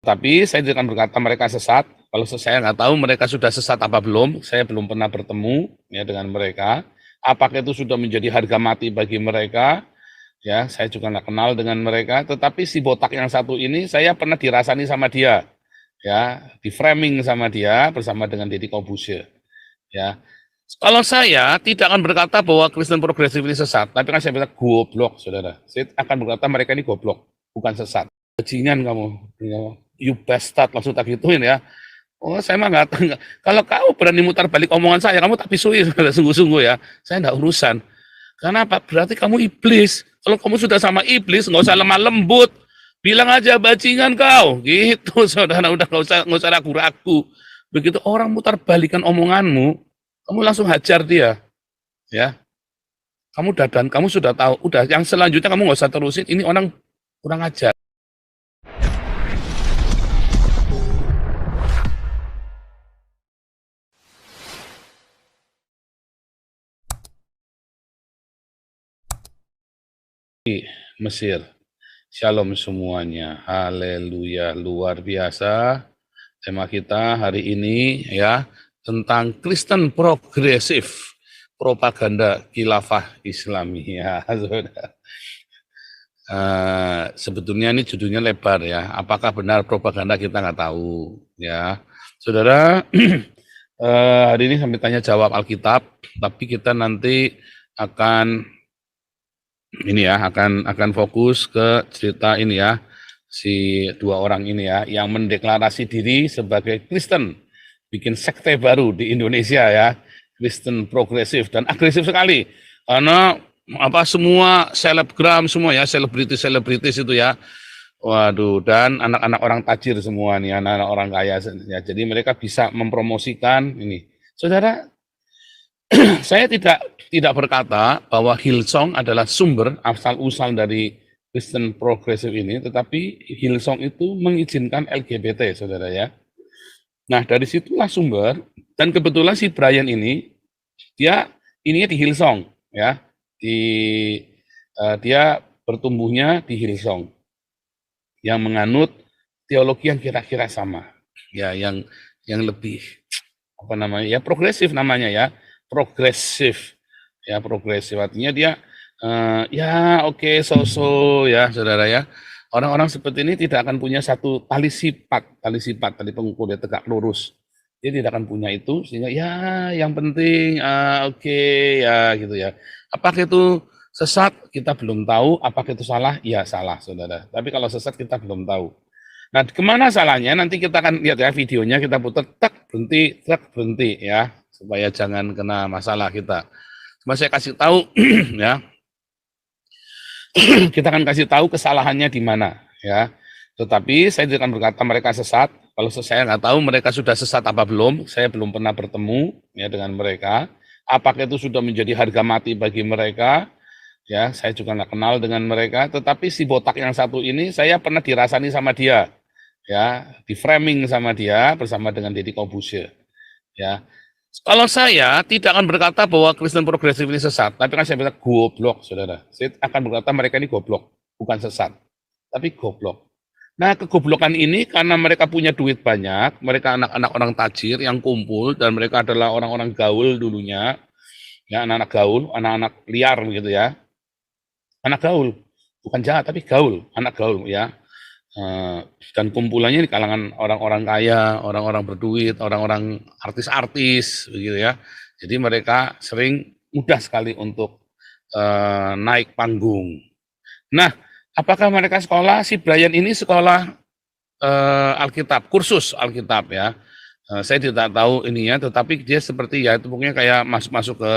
Tapi saya tidak akan berkata mereka sesat. Kalau saya nggak tahu mereka sudah sesat apa belum, saya belum pernah bertemu ya dengan mereka. Apakah itu sudah menjadi harga mati bagi mereka? Ya, saya juga nggak kenal dengan mereka. Tetapi si botak yang satu ini saya pernah dirasani sama dia, ya, di framing sama dia bersama dengan Deddy Corbuzier. Ya, kalau saya tidak akan berkata bahwa Kristen progresif ini sesat, tapi kan saya bilang goblok, saudara. Saya akan berkata mereka ini goblok, bukan sesat. Bajingan kamu, you bastard, langsung tak gituin ya. Oh, saya mah nggak. Kalau kamu berani mutar balik omongan saya, kamu tak pisui, sungguh-sungguh ya. Saya nggak urusan. Karena apa? Berarti kamu iblis. Kalau kamu sudah sama iblis, nggak usah lemah lembut. Bilang aja bajingan kau, gitu, saudara. Udah nggak usah ragu-ragu. Begitu orang mutar balikan omonganmu, kamu langsung hajar dia, ya. Kamu dadan, kamu sudah tahu. Udah, yang selanjutnya kamu nggak usah terusin. Ini orang kurang ajar. Mesir. Shalom semuanya. Haleluya, luar biasa. Tema kita hari ini ya tentang Kristen progresif, propaganda khilafah Islami ya. Sebetulnya ini judulnya lebar ya. Apakah benar propaganda kita nggak tahu ya, saudara. Hari ini sampai tanya jawab Alkitab, tapi kita nanti akan ini ya akan fokus ke cerita ini ya, si dua orang ini ya yang mendeklarasi diri sebagai Kristen, bikin sekte baru di Indonesia ya, Kristen progresif dan agresif sekali karena apa, semua selebgram semua ya, selebritis itu ya, waduh, dan anak-anak orang tajir semua nih, anak-anak orang kaya ya, jadi mereka bisa mempromosikan ini, saudara. Saya tidak berkata bahwa Hillsong adalah sumber asal-usul dari Kristen progresif ini, tetapi Hillsong itu mengizinkan LGBT, saudara ya. Nah, dari situlah sumber, dan kebetulan si Brian ini, dia ininya di Hillsong, ya, dia bertumbuhnya di Hillsong, yang menganut teologi yang kira-kira sama, ya, yang lebih apa namanya ya, progresif namanya ya, progresif artinya dia ya oke, so ya saudara ya, orang-orang seperti ini tidak akan punya satu tali pengukur dia tegak lurus, dia tidak akan punya itu, sehingga ya yang penting oke, ya gitu ya. Apakah itu sesat? Kita belum tahu. Apakah itu salah? Ya salah, saudara, tapi kalau sesat kita belum tahu. Nah, kemana salahnya? Nanti kita akan lihat ya videonya, kita putar, tak berhenti ya, supaya jangan kena masalah kita. Cuma saya kasih tahu ya, kita akan kasih tahu kesalahannya di mana ya. Tetapi saya tidak akan berkata mereka sesat. Kalau saya nggak tahu mereka sudah sesat apa belum, saya belum pernah bertemu ya dengan mereka. Apakah itu sudah menjadi harga mati bagi mereka? Ya, saya juga nggak kenal dengan mereka. Tetapi si botak yang satu ini saya pernah dirasani sama dia, ya, di framing sama dia bersama dengan Deddy Corbuzier ya. Kalau saya tidak akan berkata bahwa Kristen progresif ini sesat, tapi kan saya bilang goblok, saudara. Saya akan berkata mereka ini goblok, bukan sesat, tapi goblok. Nah, kegoblokan ini karena mereka punya duit banyak, mereka anak-anak orang tajir yang kumpul, dan mereka adalah orang-orang gaul dulunya, ya, anak-anak gaul, anak-anak liar gitu ya, anak gaul, bukan jahat tapi gaul, anak gaul ya. Dan kumpulannya di kalangan orang-orang kaya, orang-orang berduit, orang-orang artis-artis begitu ya. Jadi mereka sering mudah sekali untuk naik panggung. Nah, apakah mereka sekolah? Si Brian ini sekolah Alkitab, kursus Alkitab ya. Saya tidak tahu ininya, tetapi dia seperti ya itu pokoknya kayak masuk ke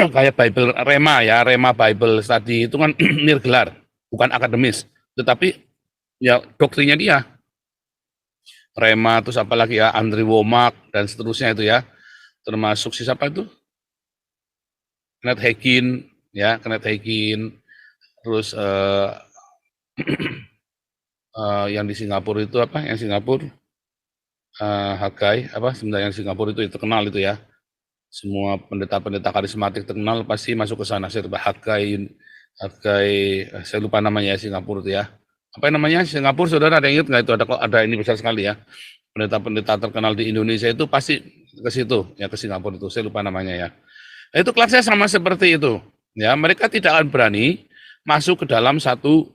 kayak Bible Rema ya, Rema Bible Study itu kan nirgelar, bukan akademis, tetapi ya doktrinnya dia. Rema, terus apalagi ya, Andrew Wommack dan seterusnya itu ya, termasuk siapa itu, Kenneth Hagin ya, terus yang di Singapura itu apa, yang Singapura Hagai apa sebenarnya, yang Singapura itu terkenal itu ya, semua pendeta-pendeta karismatik terkenal pasti masuk ke sana. Saya lupa Hagai, saya lupa namanya ya, Singapura itu ya, Apa namanya, Singapura, saudara ada ingat nggak itu, ada ini besar sekali ya, pendeta-pendeta terkenal di Indonesia itu pasti ke situ, ya ke Singapura itu, saya lupa namanya ya. Nah, itu kelasnya sama seperti itu, ya mereka tidak akan berani masuk ke dalam satu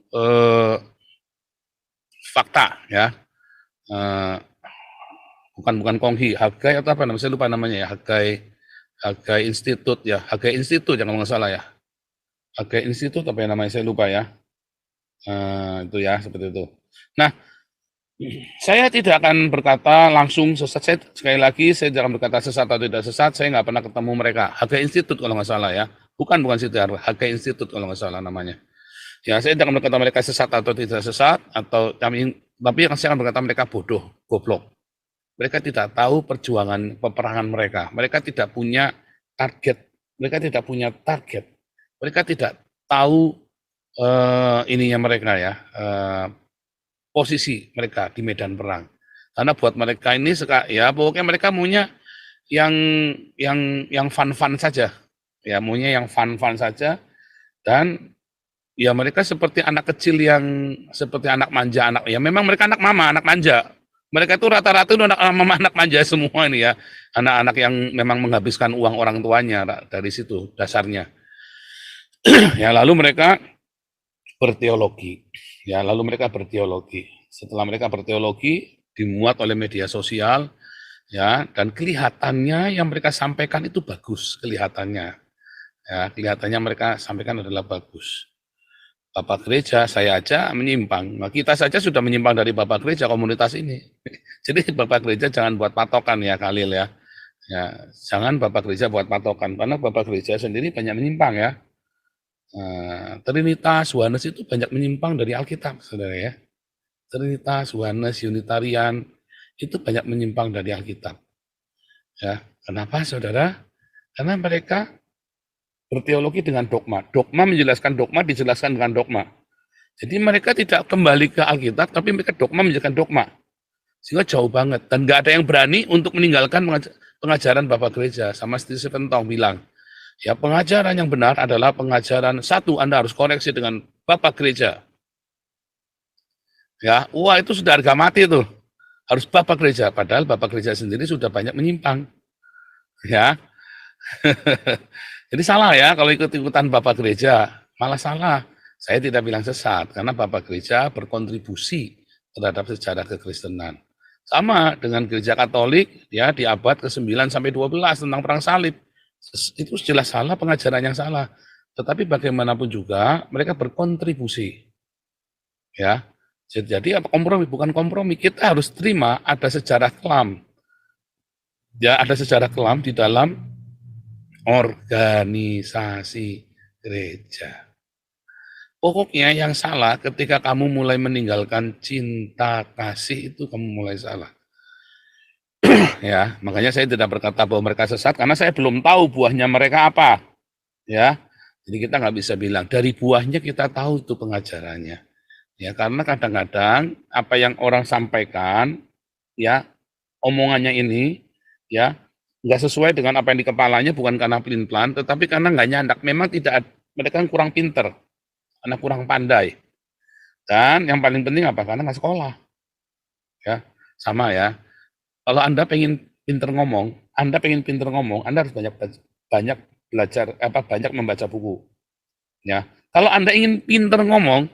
fakta, ya, bukan konghi, Hagai atau apa namanya, saya lupa namanya ya, Hagai Institut ya, Hagai Institut jangan nggak salah ya, Hagai Institut apa ya namanya, saya lupa ya. Itu ya, seperti itu. Nah, saya tidak akan berkata langsung sesat. Saya, sekali lagi, saya jangan berkata sesat atau tidak sesat. Saya nggak pernah ketemu mereka. Hagai Institut kalau nggak salah ya. Bukan situ, Hagai Institut kalau nggak salah namanya. Ya, saya jangan berkata mereka sesat atau tidak sesat, tapi yang saya akan berkata mereka bodoh, goblok. Mereka tidak tahu perjuangan peperangan mereka. Mereka tidak punya target. Mereka tidak punya target. Mereka tidak tahu ininya mereka ya, posisi mereka di medan perang. Karena buat mereka ini ya pokoknya mereka maunya yang fun-fun saja. Ya, maunya yang fun-fun saja, dan ya mereka seperti anak kecil yang seperti anak manja, ya memang mereka anak mama, anak manja. Mereka itu rata-rata itu anak mama, anak manja semua ini ya. Anak-anak yang memang menghabiskan uang orang tuanya, dari situ dasarnya. Ya, lalu mereka berteologi. Ya, lalu mereka berteologi. Setelah mereka berteologi, dimuat oleh media sosial, ya, dan kelihatannya yang mereka sampaikan itu bagus, kelihatannya. Ya, kelihatannya mereka sampaikan adalah bagus. Bapak gereja, saya aja menyimpang. Nah, kita saja sudah menyimpang dari Bapak gereja komunitas ini. Jadi Bapak gereja jangan buat patokan ya, Khalil ya. Ya, jangan Bapak gereja buat patokan, karena Bapak gereja sendiri banyak menyimpang ya. Trinitas, Oneness itu banyak menyimpang dari Alkitab, saudara ya. Trinitas, Oneness, Unitarian itu banyak menyimpang dari Alkitab. Ya, kenapa, saudara? Karena mereka berteologi dengan dogma. Dogma menjelaskan dogma, dijelaskan dengan dogma. Jadi mereka tidak kembali ke Alkitab, tapi mereka dogma menjelaskan dogma. Sehingga jauh banget. Dan nggak ada yang berani untuk meninggalkan pengajaran Bapak Gereja. Sama Stephen Tong bilang, ya, pengajaran yang benar adalah pengajaran satu, Anda harus koreksi dengan Bapak Gereja. Ya, wah itu sudah harga mati tuh. Harus Bapak Gereja, padahal Bapak Gereja sendiri sudah banyak menyimpang. Ya. Jadi salah ya kalau ikut-ikutan Bapak Gereja, malah salah. Saya tidak bilang sesat, karena Bapak Gereja berkontribusi terhadap sejarah kekristenan. Sama dengan Gereja Katolik, ya, di abad ke-9 sampai 12 tentang perang salib. Itu jelas salah, pengajaran yang salah. Tetapi bagaimanapun juga mereka berkontribusi. Ya. Jadi apa kompromi? Bukan kompromi, kita harus terima ada sejarah kelam. Ya, ada sejarah kelam di dalam organisasi gereja. Pokoknya yang salah ketika kamu mulai meninggalkan cinta kasih, itu kamu mulai salah. Ya, makanya saya tidak berkata bahwa mereka sesat karena saya belum tahu buahnya mereka apa. Ya, jadi kita nggak bisa bilang dari buahnya kita tahu itu pengajarannya. Ya, karena kadang-kadang apa yang orang sampaikan, ya, omongannya ini, ya, nggak sesuai dengan apa yang di kepalanya, bukan karena pelin-pelan, tetapi karena nggak nyandak. Memang tidak, mereka kurang pinter, karena kurang pandai. Dan yang paling penting apa? Karena nggak sekolah. Ya, sama ya. Kalau Anda pengen pinter ngomong, Anda harus banyak belajar, banyak membaca buku. Ya, kalau Anda ingin pinter ngomong,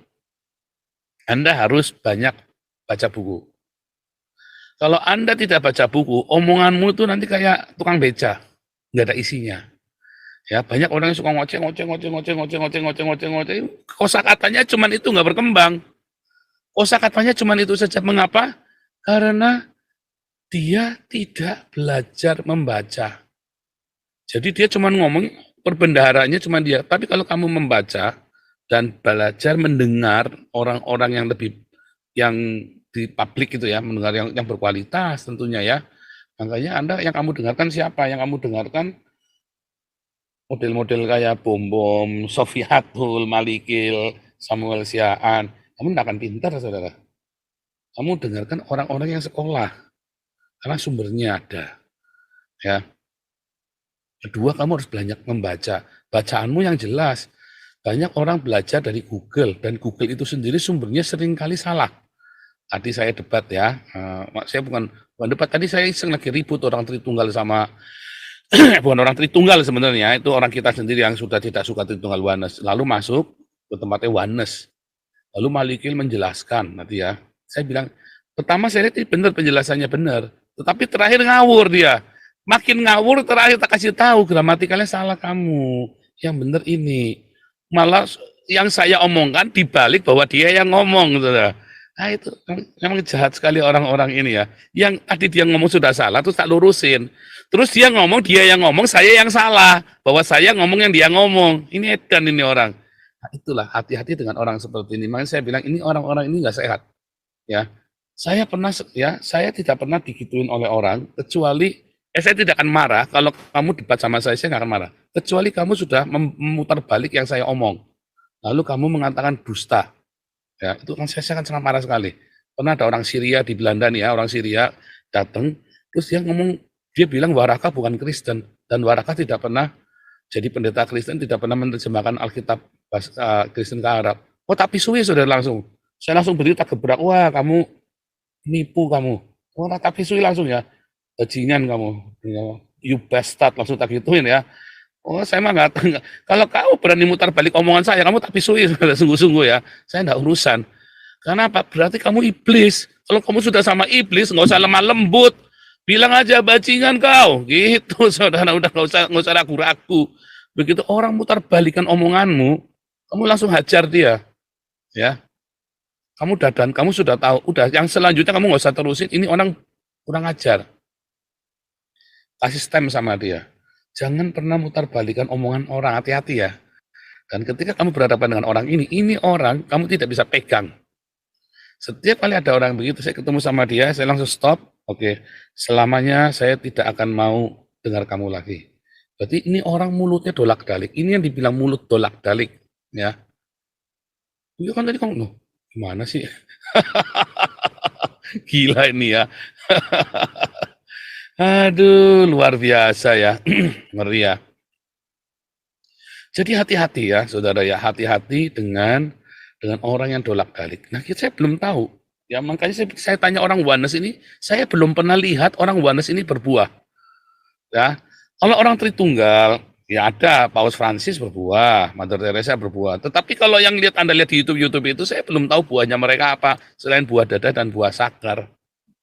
Anda harus banyak baca buku. Kalau Anda tidak baca buku, omonganmu itu nanti kayak tukang beca, nggak ada isinya. Ya, banyak orang yang suka ngoceh, kosakatanya cuman itu, nggak berkembang. Kosakatanya cuman itu saja. Mengapa? Karena dia tidak belajar membaca. Jadi dia cuman ngomong, perbendaharanya cuman dia. Tapi kalau kamu membaca dan belajar mendengar orang-orang yang lebih, yang di publik itu ya, mendengar yang berkualitas tentunya ya. Makanya Anda yang kamu dengarkan siapa? Yang kamu dengarkan model-model kayak Bom, Sofiatul, Malikil, Samuel Siaan. Kamu tidak akan pintar, saudara. Kamu dengarkan orang-orang yang sekolah, karena sumbernya ada. Ya. Kedua, kamu harus banyak membaca. Bacaanmu yang jelas. banyak orang belajar dari Google, dan Google itu sendiri sumbernya seringkali salah. Tadi saya debat ya, saya bukan debat, tadi saya iseng lagi ribut orang Tritunggal sama bukan orang Tritunggal sebenarnya, itu orang kita sendiri yang sudah tidak suka Tritunggal Oneness. Lalu masuk ke tempatnya Oneness. Lalu Malikil menjelaskan nanti ya. Saya bilang, pertama saya lihat benar penjelasannya benar, tetapi terakhir ngawur dia. Makin ngawur terakhir tak kasih tahu gramatikalnya salah kamu. Yang benar ini. Malah yang saya omongkan dibalik bahwa dia yang ngomong gitu. Nah itu memang jahat sekali orang-orang ini ya. Yang tadi dia ngomong sudah salah, terus tak lurusin. Terus dia ngomong, dia yang ngomong, saya yang salah. Bahwa saya ngomong yang dia ngomong. Ini edan ini orang. Nah, itulah hati-hati dengan orang seperti ini. Makanya saya bilang ini orang-orang ini nggak sehat. Ya, saya pernah ya, saya tidak pernah digituin oleh orang kecuali saya tidak akan marah kalau kamu debat sama saya nggak akan marah. Kecuali kamu sudah memutar balik yang saya omong. Lalu kamu mengatakan dusta. Ya, itu kan saya akan sangat marah sekali. Pernah ada orang Syria di Belanda nih ya, orang Syria datang, terus dia ngomong, dia bilang Waraka bukan Kristen, dan Waraka tidak pernah jadi pendeta Kristen, tidak pernah menerjemahkan Alkitab Kristen ke Arab. Oh tapi suwi sudah langsung. Saya langsung berdiri tak gebrak, wah kamu nipu kamu. Oh tak pisui langsung ya, bajingan kamu, you bastard, langsung tak gituin ya. Oh saya mah nggak, kalau kamu berani mutar balik omongan saya, kamu tak pisui, sungguh-sungguh ya. Saya nggak urusan. Karena apa? Berarti kamu iblis. Kalau kamu sudah sama iblis, nggak usah lemah lembut. Bilang aja bajingan kau, gitu saudara. Udah nggak usah ragu-ragu. Begitu orang mutar balikan omonganmu, kamu langsung hajar dia, ya. Kamu dadan, kamu sudah tahu. Udah, yang selanjutnya kamu nggak usah terusin. Ini orang kurang ajar. Kasih stem sama dia. Jangan pernah mutar balikan omongan orang, hati-hati ya. Dan ketika kamu berhadapan dengan orang ini orang kamu tidak bisa pegang. Setiap kali ada orang begitu, saya ketemu sama dia, saya langsung stop. Oke, selamanya saya tidak akan mau dengar kamu lagi. Berarti ini orang mulutnya dolak-dalik. Ini yang dibilang mulut dolak-dalik. Ya, itu kan tadi kamu, gimana sih? Gila ini ya. Aduh, luar biasa ya. Ngeri ya. Jadi hati-hati ya, saudara ya. Hati-hati dengan orang yang dolak-dalik. Nah, saya belum tahu. Ya, makanya saya tanya orang Oneness ini, saya belum pernah lihat orang Oneness ini berbuah. Ya, kalau orang Tritunggal, ya ada Paus Francis berbuah, Mother Teresa berbuah. Tetapi kalau yang Anda lihat di YouTube itu, saya belum tahu buahnya mereka apa, selain buah dada dan buah sakar.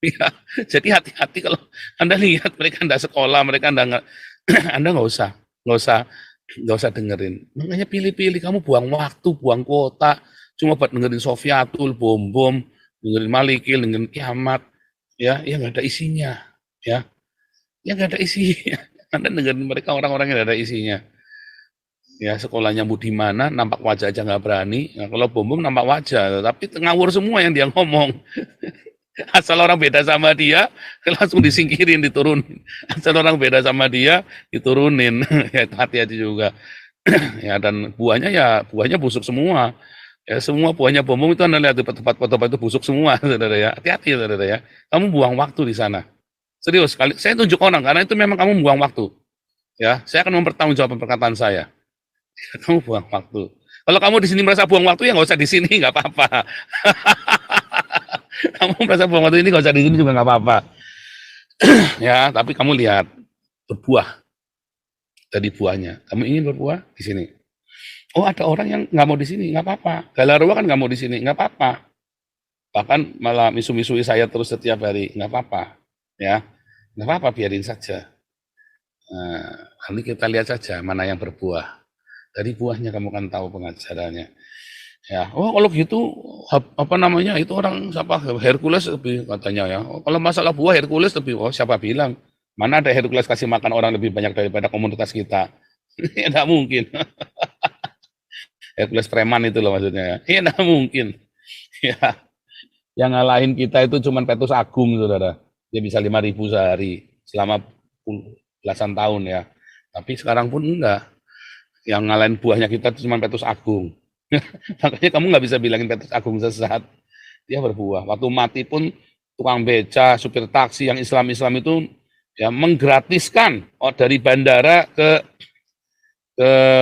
Ya, jadi hati-hati kalau Anda lihat mereka Anda sekolah, mereka Anda nggak usah dengerin. Makanya pilih-pilih, kamu buang waktu, buang kuota, cuma buat dengerin Sofiatul, bom-bom, dengerin Malikil, dengerin Kiamat, ya nggak ada isinya, ya nggak ada isinya. Anda dengerin mereka orang-orang yang nggak ada isinya. Ya sekolahnya mau di mana, nampak wajah aja nggak berani. Nah, kalau bom-bom nampak wajah, tapi ngawur semua yang dia ngomong. Asal orang beda sama dia, langsung disingkirin, diturunin. Asal orang beda sama dia, diturunin. Ya hati-hati juga. Ya dan buahnya busuk semua. Ya semua buahnya bom itu Anda lihat di tempat foto itu busuk semua, saudara ya. Hati-hati saudara ya. Kamu buang waktu di sana. Serius sekali. Saya tunjuk orang karena itu memang kamu buang waktu. Ya, saya akan mempertanggungjawabkan perkataan saya. Kamu buang waktu. Kalau kamu di sini merasa buang waktu ya nggak usah di sini, nggak apa-apa. Kamu merasa buang waktu ini nggak usah di sini juga nggak apa-apa. Ya, tapi kamu lihat berbuah dari buahnya. Kamu ingin berbuah di sini. Oh, ada orang yang nggak mau di sini, nggak apa-apa. Galarwa kan nggak mau di sini, nggak apa-apa. Bahkan malah misu-misui saya terus setiap hari, nggak apa-apa. Ya, nggak apa-apa, biarin saja. Nah, nanti kita lihat saja mana yang berbuah. Dari buahnya kamu kan tahu pengajarannya. Ya, oh kalau gitu apa namanya itu orang siapa Hercules lebih katanya ya. Oh, kalau masalah buah Hercules lebih, oh siapa bilang? Mana ada Hercules kasih makan orang lebih banyak daripada komunitas kita? Ya enggak mungkin. Hercules preman itu loh maksudnya ya. Ya enggak mungkin. Ya, yang ngalahin kita itu cuma Petrus Agung saudara. Dia bisa 5.000 sehari selama belasan tahun ya. Tapi sekarang pun enggak. Yang ngalahin buahnya kita cuma Petrus Agung. Makanya kamu nggak bisa bilangin Petrus Agung sesat. Dia berbuah. Waktu mati pun tukang beca, supir taksi yang Islam itu ya menggratiskan dari bandara ke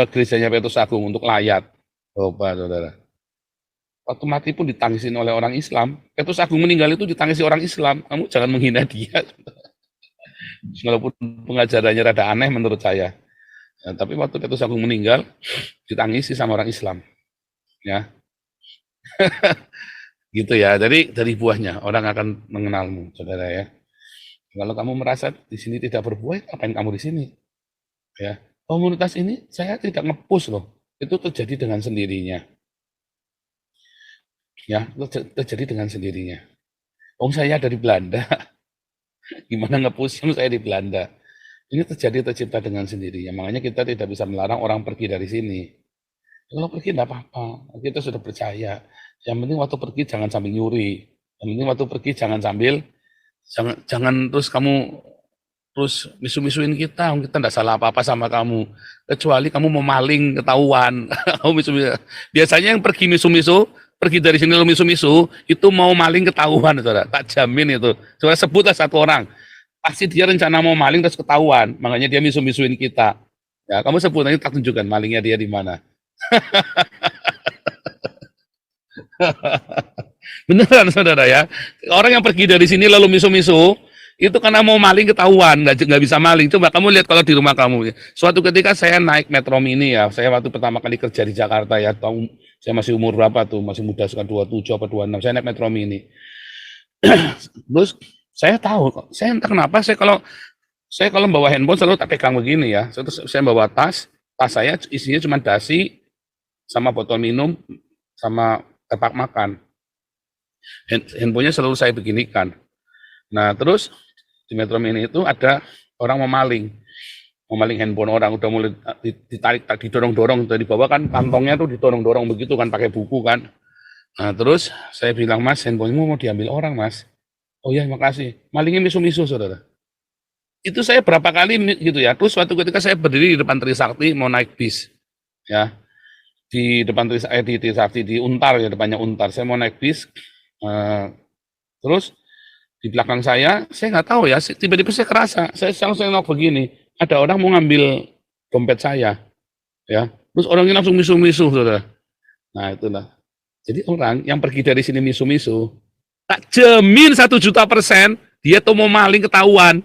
gerejanya Petrus Agung untuk layat. Coba saudara. Waktu mati pun ditangisin oleh orang Islam. Petrus Agung meninggal itu ditangisi orang Islam. Kamu jangan menghina dia. Walaupun pengajarannya rada aneh menurut saya. Ya, tapi waktu Petrus Agung meninggal, ditangisi sama orang Islam. Ya, gitu ya. Jadi dari buahnya orang akan mengenalmu, saudara ya. Kalau kamu merasa di sini tidak berbuah, ngapain kamu di sini? Ya, komunitas ini saya tidak nge-push loh. Itu terjadi dengan sendirinya. Ya, terjadi dengan sendirinya. Saya dari Belanda, gimana nge-push saya di Belanda? Ini tercipta dengan sendirinya. Makanya kita tidak bisa melarang orang pergi dari sini. Kalau pergi tidak apa-apa, kita sudah percaya. Yang penting waktu pergi jangan sambil nyuri. Yang penting waktu pergi jangan sambil, jangan terus kamu terus misu-misuin kita tidak salah apa-apa sama kamu. Kecuali kamu mau maling ketahuan. Kamu misu-misu. Biasanya yang pergi misu-misu, pergi dari sini lo misu-misu, itu mau maling ketahuan, saudara. Tak jamin itu. Coba sebutlah satu orang. Pasti dia rencana mau maling terus ketahuan. Makanya dia misu-misuin kita. Ya, kamu sebut nanti tak tunjukkan malingnya dia di mana. Beneran saudara ya. Orang yang pergi dari sini lalu misu-misu, itu karena mau maling ketahuan, nggak bisa maling. Coba kamu lihat kalau di rumah kamu. Suatu ketika saya naik Metro Mini ya, saya waktu pertama kali kerja di Jakarta ya, tahun saya masih umur berapa tuh, masih muda sekitar 27 apa 26, saya naik Metro Mini. Terus saya tahu, saya entah kenapa saya kalau bawa handphone selalu tak pegang begini ya. Saya bawa tas saya isinya cuma dasi sama botol minum sama tepak makan. Handphonenya selalu saya beginikan. Nah terus di Metro Mini itu ada orang mau maling handphone orang, udah mulai ditarik, didorong-dorong dari bawah kan, kantongnya tuh didorong-dorong begitu kan, pakai buku kan. Nah terus saya bilang, Mas, handphonemu mau diambil orang, Mas. Oh ya, makasih. Malingnya misu-misu, saudara. Itu saya berapa kali gitu ya. Terus suatu ketika saya berdiri di depan Trisakti mau naik bis, ya, di depan Trisakti di Untar ya, depannya Untar. Saya mau naik bis, terus di belakang saya nggak tahu ya, tiba-tiba saya kerasa, saya nengok begini, ada orang mau ngambil dompet saya, ya. Terus orangnya langsung misu-misu, saudara. Nah itulah. Jadi orang yang pergi dari sini misu-misu, tak jamin 1.000.000% dia tuh mau maling ketahuan.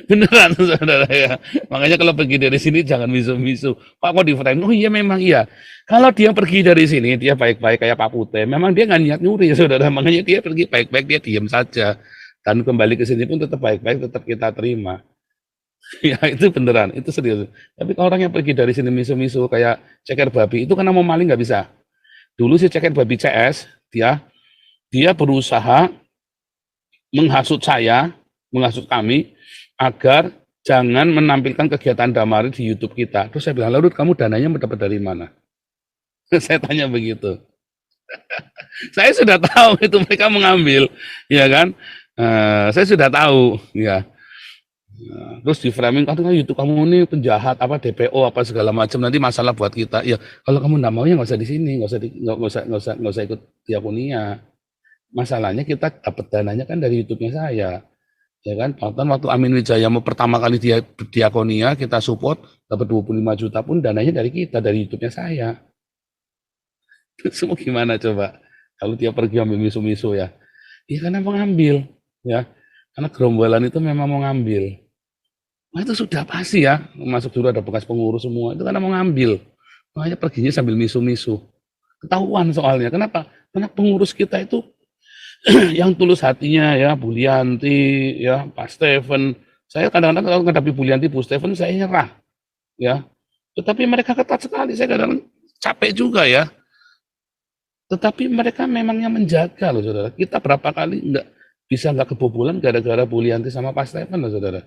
Beneran saudara ya. Makanya kalau pergi dari sini jangan misu-misu. Pak kok di frame? Oh iya memang iya. Kalau dia pergi dari sini dia baik-baik kayak Pak Pute. Memang dia nggak niat nyuri saudara. Makanya dia pergi baik-baik, dia diam saja. Dan kembali ke sini pun tetap baik-baik, tetap kita terima. Ya itu beneran, itu serius. Tapi orang yang pergi dari sini misu-misu kayak ceker babi itu karena mau maling nggak bisa. Dulu si ceker babi CS dia berusaha menghasut saya, menghasut kami agar jangan menampilkan kegiatan Damari di YouTube kita. Terus saya bilang, lalu kamu dananya mendapat dari mana? Saya tanya begitu. Saya sudah tahu itu mereka mengambil, ya kan? Saya sudah tahu, ya. Terus di framing, kan YouTube kamu ini penjahat, apa DPO, apa segala macam, nanti masalah buat kita. Ya, kalau kamu nggak mau ya nggak usah di sini, nggak usah ikut diakonia. Masalahnya kita dapat dananya kan dari YouTube-nya saya. Ya kan, bahkan waktu Amin Wijaya mau pertama kali dia diakonia, kita support, dapat 25 juta pun dananya dari kita, dari YouTube-nya saya. Semua gimana coba? Kalau dia pergi ambil misu-misu ya. Iya karena mau ngambil, ya. Karena gerombolan itu memang mau ngambil. Nah itu sudah pasti ya, masuk dulu ada bekas pengurus semua, itu karena mau ngambil. Makanya perginya sambil misu-misu. Ketahuan soalnya, kenapa? Karena pengurus kita itu yang tulus hatinya ya, Bu Lianti, ya, Pak Steven. Saya kadang-kadang kalau menghadapi Bu Lianti, Bu Steven, saya nyerah. Ya. Tetapi mereka ketat sekali, saya kadang capek juga ya. Tetapi mereka memangnya menjaga loh saudara. Kita berapa kali nggak kebobolan gara-gara Bu Lianti sama Pak Steven loh saudara.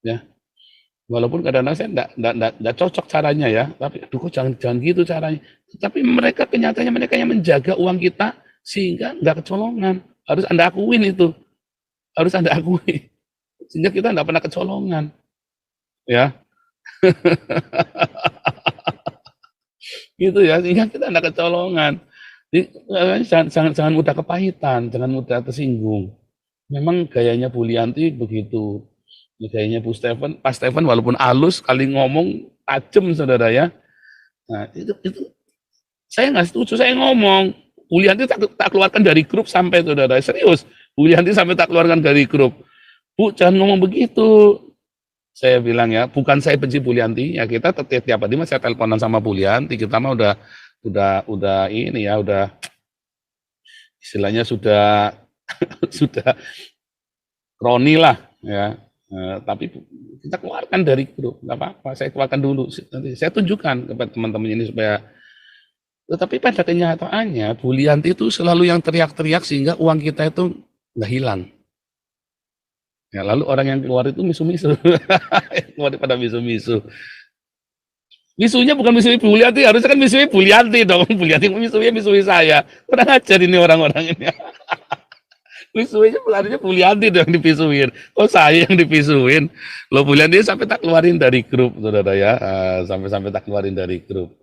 Ya. Walaupun kadang-kadang saya enggak cocok caranya ya, tapi aduh jangan gitu caranya. Tapi mereka kenyataannya mereka yang menjaga uang kita sehingga nggak kecolongan. Harus Anda akuin itu. Harus Anda akui. Sehingga kita nggak pernah kecolongan. Ya. Gitu ya, sehingga kita nggak kecolongan. Jangan mudah kepahitan, jangan mudah tersinggung. Memang gayanya Bu Lianti begitu. Gayanya Pak Steven walaupun halus kali ngomong tajam, saudara ya. Nah, itu saya nggak setuju. Saya ngomong, Bu Lianti tak keluarkan dari grup sampai, saudara, serius. Bu Lianti sampai tak keluarkan dari grup. Bu, jangan ngomong begitu. Saya bilang ya, bukan saya benci Bu Lianti, ya kita tiap hari saya teleponan sama Bu Lianti, kita mah udah ini ya, udah istilahnya sudah sudah kroni lah ya. Tapi kita keluarkan dari grup, nggak apa-apa, saya keluarkan dulu, nanti saya tunjukkan kepada teman-teman ini supaya. Tetapi pada kenyataannya Bu Lianti itu selalu yang teriak-teriak sehingga uang kita itu nggak hilang. Ya, lalu orang yang keluar itu misu-misu, keluar pada misu-misu. Misunya bukan misui Bu Lianti, harusnya kan misui Bu Lianti dong. Bu Lianti misui saya. Kurang ajar ini orang-orang ini. Misuinya harusnya Bu Lianti dong yang dipisuin. Kok saya yang dipisuin? Loh, Bu Lianti sampai tak keluarin dari grup, saudara ya. Sampai tak keluarin dari grup.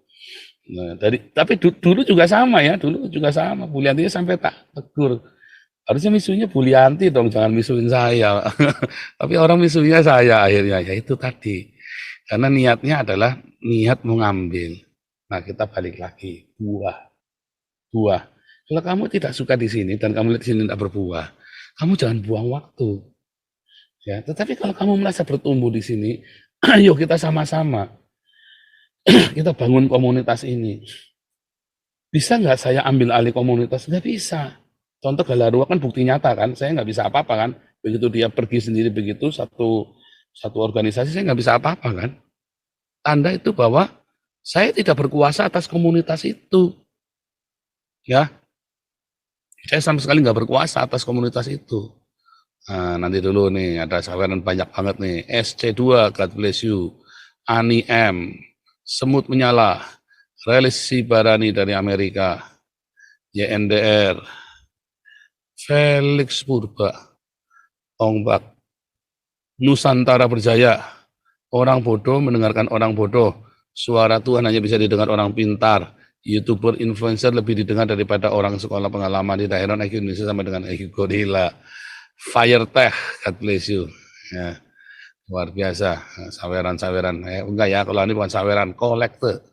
Nah, tapi dulu juga sama ya, dulu juga sama. Bu Lianti sampai tak tegur. Harusnya misunya Bu Lianti dong, jangan misuin saya. Tapi orang misunya saya akhirnya, ya itu tadi. Karena niatnya adalah niat mengambil. Nah, kita balik lagi, buah. Kalau kamu tidak suka di sini dan kamu lihat di sini tidak berbuah, kamu jangan buang waktu. Ya, tetapi kalau kamu merasa bertumbuh di sini, ayo kita sama-sama, kita bangun komunitas ini. Bisa nggak saya ambil alih komunitas? Nggak bisa. Contoh Galarua kan bukti nyata kan, saya nggak bisa apa-apa kan. Begitu dia pergi sendiri begitu, satu organisasi, saya nggak bisa apa-apa kan. Tanda itu bahwa saya tidak berkuasa atas komunitas itu. Ya, saya sama sekali nggak berkuasa atas komunitas itu. Nah, nanti dulu nih, ada saweran banyak banget nih. SC2, God bless you. Ani M, Semut Menyala, Relis Sibarani dari Amerika, YNDR, Felix Purba, Ongbak, Nusantara Berjaya, orang bodoh mendengarkan orang bodoh, suara Tuhan hanya bisa didengar orang pintar, YouTuber, influencer lebih didengar daripada orang sekolah pengalaman di daerah IQ Indonesia sama dengan IQ Gorilla. Fire Tech, God bless you. Ya, luar biasa, saweran-saweran. Enggak ya, kalau ini bukan saweran, kolekte.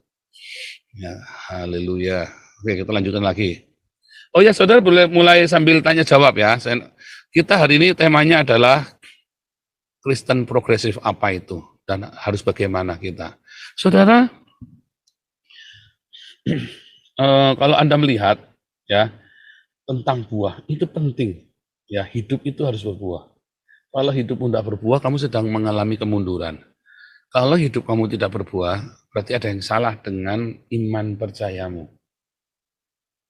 Ya, haleluya. Oke, kita lanjutkan lagi. Oh ya, saudara boleh mulai sambil tanya jawab ya. Kita hari ini temanya adalah Kristen progresif apa itu dan harus bagaimana kita. Saudara, kalau Anda melihat ya tentang buah itu penting. Ya, hidup itu harus berbuah. Kalau hidup tidak berbuah, kamu sedang mengalami kemunduran. Kalau hidup kamu tidak berbuah, berarti ada yang salah dengan iman percayamu.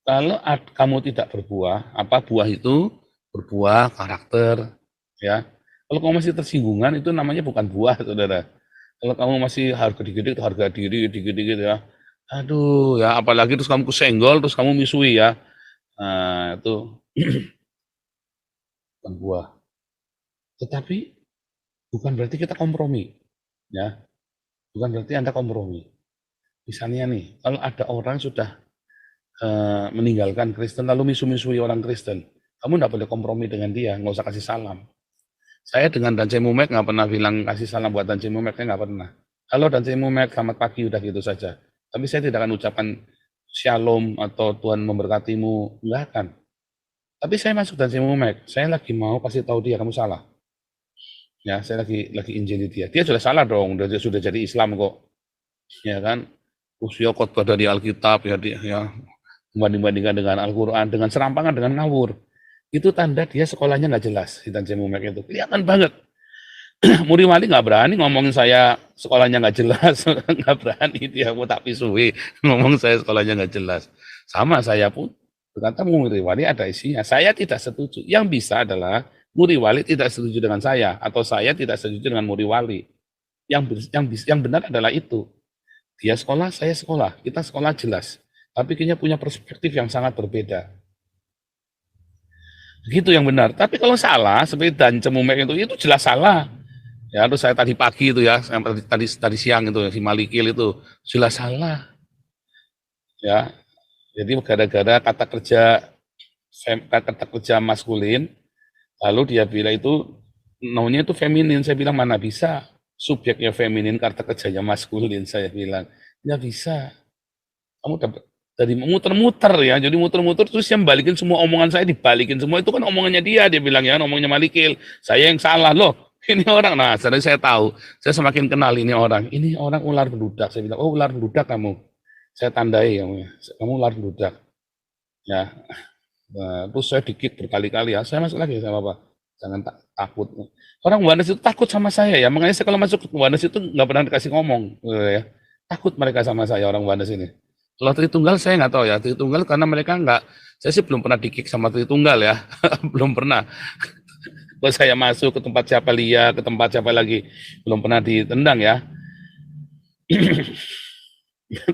Kalau kamu tidak berbuah, apa buah itu? Berbuah karakter, ya. Kalau kamu masih tersinggungan, itu namanya bukan buah, saudara. Kalau kamu masih harga dikit itu harga diri, dikit-dikit ya. Aduh, ya apalagi terus kamu kesenggol, terus kamu misui ya. Nah, itu bukan buah. Tetapi bukan berarti kita kompromi, ya. Bukan berarti Anda kompromi. Misalnya nih, kalau ada orang sudah meninggalkan Kristen lalu misu-misui orang Kristen, kamu nggak boleh kompromi dengan dia, nggak usah kasih salam. Saya dengan Dance Mumek nggak pernah bilang kasih salam buat Dance Mumek, saya nggak pernah. Halo Dance Mumek, selamat pagi, udah gitu saja. Tapi saya tidak akan ucapkan shalom atau Tuhan memberkatimu, nggak akan. Tapi saya masuk Dance Mumek, saya lagi mau kasih tahu dia kamu salah. Ya, saya lagi injili dia. Dia sudah salah dong, dia sudah jadi Islam kok. Ya kan? Usia khotbah dari Alkitab ya membanding-bandingkan dengan Al-Quran, dengan serampangan, dengan ngawur. Itu tanda dia sekolahnya nggak jelas, di Dance Mumek itu. Kelihatan banget. Muri Wali nggak berani ngomongin saya sekolahnya nggak jelas, nggak berani dia mau tak pisui ngomong saya sekolahnya nggak jelas. Sama saya pun berkata Muri Wali ada isinya. Saya tidak setuju. Yang bisa adalah Muri Wali tidak setuju dengan saya atau saya tidak setuju dengan Muri Wali. Yang benar adalah itu. Dia sekolah, saya sekolah. Kita sekolah jelas. Tapi kayaknya punya perspektif yang sangat berbeda. Begitu yang benar. Tapi kalau salah, seperti Dance Mumek itu jelas salah. Ya, terus saya tadi pagi itu ya, tadi siang itu si Malikil itu jelas salah. Ya, jadi gara-gara kata kerja maskulin, lalu dia bilang itu namanya itu feminin. Saya bilang mana bisa. subjeknya feminin, kata kerjanya maskulin. Saya bilang, nggak bisa. Kamu dapat dari muter-muter ya, jadi muter-muter terus yang balikin semua omongan saya, dibalikin semua, itu kan omongannya dia bilang ya, omongannya Malikil, saya yang salah loh. Ini orang, nah saya tahu, saya semakin kenal ini orang ular beludak. Saya bilang, oh ular beludak kamu, saya tandai kamu ular beludak ya. Nah, terus saya dikit berkali-kali ya, saya masuk lagi sama Bapak, jangan takut. Orang Wanes itu takut sama saya ya, makanya saya kalau masuk ke Wanes itu nggak pernah dikasih ngomong ya. Takut mereka sama saya, orang Wanes ini. Kalau Tritunggal saya nggak tahu ya, Tritunggal karena mereka nggak, saya sih belum pernah di-kick sama Tritunggal ya, belum pernah. Kalau saya masuk ke tempat siapa Lia, ke tempat siapa lagi, belum pernah ditendang ya.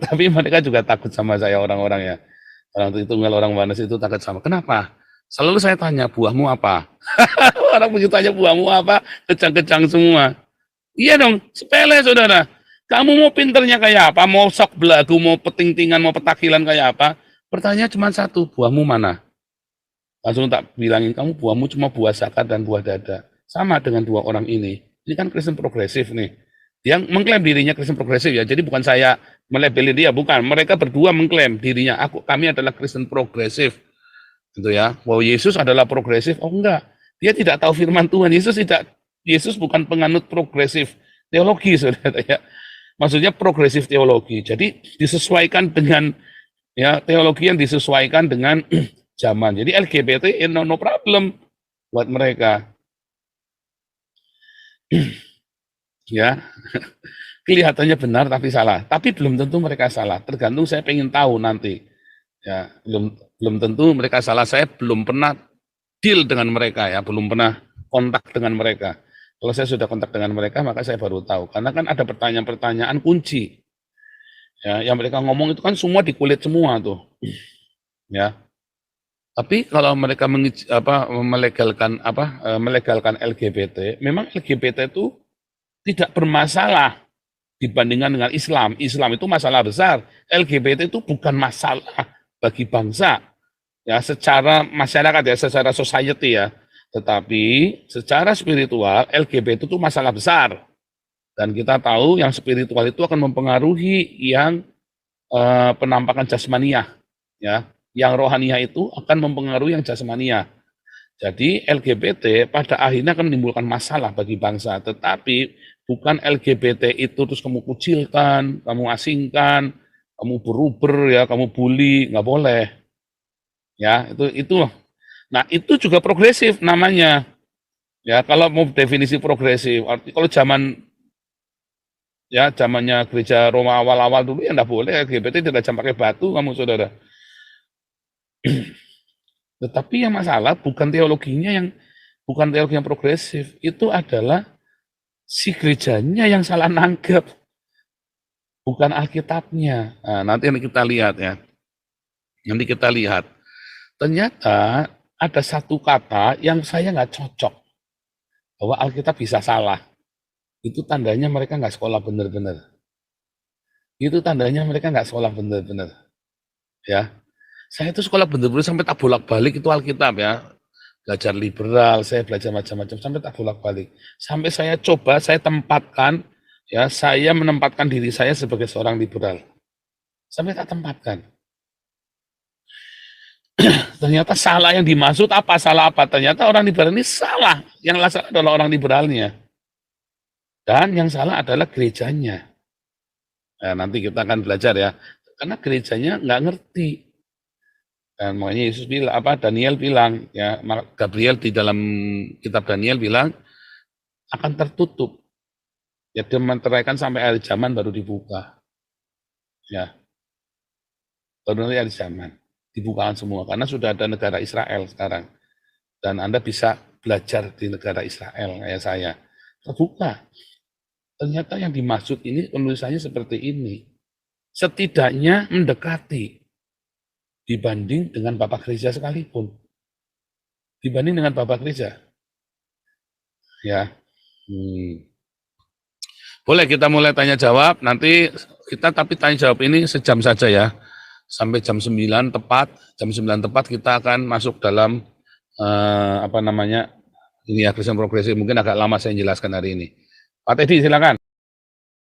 Tapi mereka juga takut sama saya orang-orang ya. Orang Tritunggal, orang Wanes itu takut sama. Kenapa? Selalu saya tanya, buahmu apa? Orang begitu tanya buahmu apa, kecang-kecang semua. Iya dong, sepele saudara. Kamu mau pinternya kayak apa? Mau sok belagu, mau peting-tingan, mau petakilan kayak apa? Pertanyaan cuma satu, buahmu mana? Langsung tak bilangin, kamu buahmu cuma buah zakat dan buah dada. Sama dengan dua orang ini. Ini kan Kristen progresif nih. Yang mengklaim dirinya Kristen progresif ya. Jadi bukan saya melabeli dia, bukan. Mereka berdua mengklaim dirinya, kami adalah Kristen progresif. Gitu ya. Bahwa Yesus adalah progresif. Oh enggak. Dia tidak tahu firman Tuhan. Yesus bukan penganut progresif teologi, saudara ya. Maksudnya progresif teologi. Jadi disesuaikan dengan ya teologi yang disesuaikan dengan zaman. Jadi LGBT no problem buat mereka. Ya. Kelihatannya benar tapi salah. Tapi belum tentu mereka salah. Tergantung, saya pengen tahu nanti. Ya, belum tentu mereka salah. Saya belum pernah deal dengan mereka ya, belum pernah kontak dengan mereka. Kalau saya sudah kontak dengan mereka, maka saya baru tahu. Karena kan ada pertanyaan-pertanyaan kunci. Ya, yang mereka ngomong itu kan semua dikulit semua tuh. Ya. Tapi kalau mereka melegalkan LGBT, memang LGBT itu tidak bermasalah dibandingkan dengan Islam. Islam itu masalah besar. LGBT itu bukan masalah bagi bangsa. Ya, secara masyarakat ya, secara society ya. Tetapi secara spiritual LGBT itu masalah besar. Dan kita tahu yang spiritual itu akan mempengaruhi yang penampakan jasmaniah ya. Yang rohaniah itu akan mempengaruhi yang jasmaniah. Jadi LGBT pada akhirnya akan menimbulkan masalah bagi bangsa, tetapi bukan LGBT itu terus kamu kucilkan, kamu asingkan, kamu beruber ya, kamu bully, nggak boleh. Ya, itu. Nah, itu juga progresif namanya. Ya, kalau mau definisi progresif, kalau zamannya gereja Roma awal-awal dulu ya enggak boleh LGBT tidak jam pakai batu kamu saudara. Tetapi yang masalah bukan teologinya bukan teologi yang progresif, itu adalah si gerejanya yang salah nangkep, bukan Alkitabnya. Nah, nanti kita lihat ya. Nanti kita lihat. Ternyata ada satu kata yang saya nggak cocok, bahwa Alkitab bisa salah. Itu tandanya mereka nggak sekolah benar-benar. Itu tandanya mereka nggak sekolah benar-benar. Ya, saya itu sekolah benar-benar sampai tak bolak-balik itu Alkitab ya. Belajar liberal, saya belajar macam-macam sampai tak bolak-balik. Sampai saya coba, saya tempatkan, ya saya menempatkan diri saya sebagai seorang liberal. Sampai tak tempatkan. Ternyata salah yang dimaksud apa, salah apa. Ternyata orang liberal ini salah. Yang salah adalah orang liberalnya. Dan yang salah adalah gerejanya. Nah, nanti kita akan belajar ya. Karena gerejanya nggak ngerti. Dan makanya Yesus bilang, Daniel bilang, ya Gabriel di dalam kitab Daniel bilang, akan tertutup. Ya, dia menteraikan sampai akhir zaman baru dibuka. Ya. Baru nanti akhir zaman. Dibukakan semua, karena sudah ada negara Israel sekarang. Dan Anda bisa belajar di negara Israel, kayak saya. Terbuka. Ternyata yang dimaksud ini, penulisannya seperti ini. Setidaknya mendekati. Dibanding dengan Bapak Gereja sekalipun. Dibanding dengan Bapak Gereja. Ya. Boleh kita mulai tanya jawab, nanti kita tapi tanya jawab ini sejam saja ya. Sampai jam 9 tepat, kita akan masuk dalam ini ya Kristen progresif. Mungkin agak lama saya jelaskan hari ini. Pak Teddy silakan.